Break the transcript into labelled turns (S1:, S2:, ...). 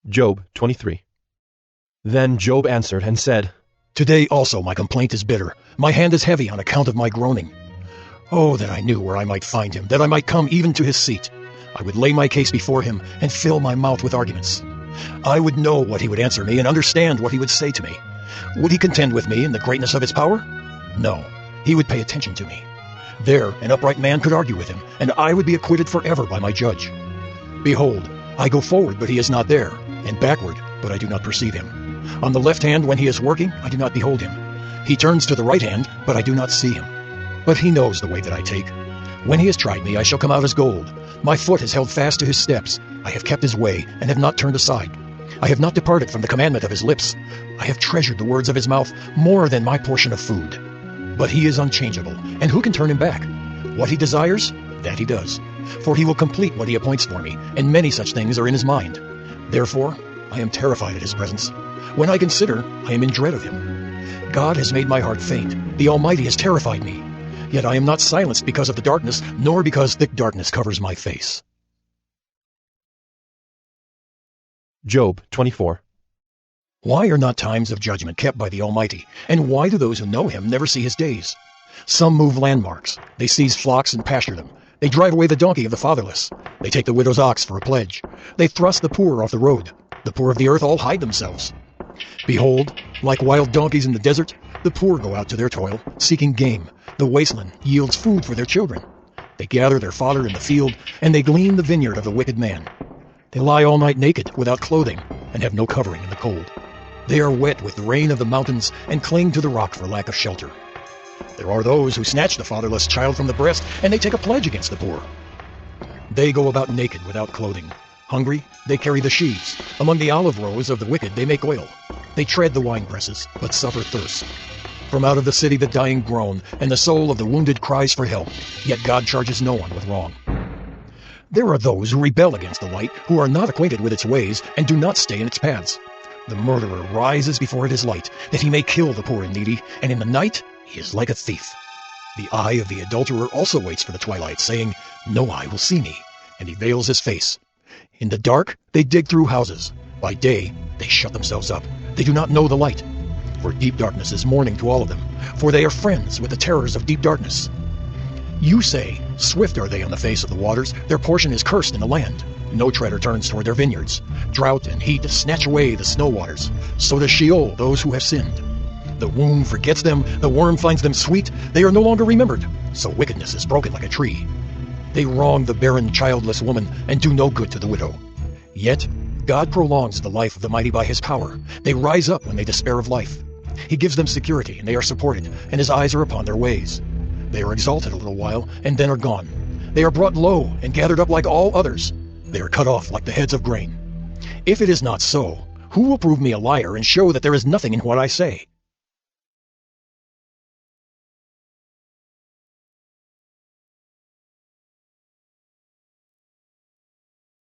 S1: Job 23. Then Job answered and said,
S2: Today also my complaint is bitter. My hand is heavy on account of my groaning. Oh, that I knew where I might find him, that I might come even to his seat. I would lay my case before him and fill my mouth with arguments. I would know what he would answer me and understand what he would say to me. Would he contend with me in the greatness of his power? No, he would pay attention to me. There an upright man could argue with him, and I would be acquitted forever by my judge. Behold, I go forward, but he is not there, and backward, but I do not perceive him. On the left hand when he is working, I do not behold him. He turns to the right hand, but I do not see him. But he knows the way that I take. When he has tried me, I shall come out as gold. My foot has held fast to his steps. I have kept his way, and have not turned aside. I have not departed from the commandment of his lips. I have treasured the words of his mouth more than my portion of food. But he is unchangeable, and who can turn him back? What he desires, that he does. For he will complete what he appoints for me, and many such things are in his mind. Therefore, I am terrified at his presence. When I consider, I am in dread of him. God has made my heart faint. The Almighty has terrified me. Yet I am not silenced because of the darkness, nor because thick darkness covers my face.
S1: Job 24.
S2: Why are not times of judgment kept by the Almighty? And why do those who know him never see his days? Some move landmarks. They seize flocks and pasture them. They drive away the donkey of the fatherless. They take the widow's ox for a pledge. They thrust the poor off the road. The poor of the earth all hide themselves. Behold, like wild donkeys in the desert, the poor go out to their toil, seeking game. The wasteland yields food for their children. They gather their fodder in the field, and they glean the vineyard of the wicked man. They lie all night naked, without clothing, and have no covering in the cold. They are wet with the rain of the mountains, and cling to the rock for lack of shelter. There are those who snatch the fatherless child from the breast, and they take a pledge against the poor. They go about naked, without clothing. Hungry, they carry the sheaves. Among the olive rows of the wicked they make oil. They tread the winepresses, but suffer thirst. From out of the city the dying groan, and the soul of the wounded cries for help. Yet God charges no one with wrong. There are those who rebel against the light, who are not acquainted with its ways, and do not stay in its paths. The murderer rises before it is light, that he may kill the poor and needy, and in the night he is like a thief. The eye of the adulterer also waits for the twilight, saying, No eye will see me, and he veils his face. In the dark they dig through houses. By day they shut themselves up. They do not know the light. For deep darkness is morning to all of them, for they are friends with the terrors of deep darkness. You say, Swift are they on the face of the waters, their portion is cursed in the land. No treader turns toward their vineyards. Drought and heat snatch away the snow waters. So does Sheol those who have sinned. The womb forgets them, the worm finds them sweet. They are no longer remembered, so wickedness is broken like a tree. They wrong the barren, childless woman, and do no good to the widow. Yet God prolongs the life of the mighty by his power. They rise up when they despair of life. He gives them security, and they are supported, and his eyes are upon their ways. They are exalted a little while, and then are gone. They are brought low, and gathered up like all others. They are cut off like the heads of grain. If it is not so, who will prove me a liar, and show that there is nothing in what I say?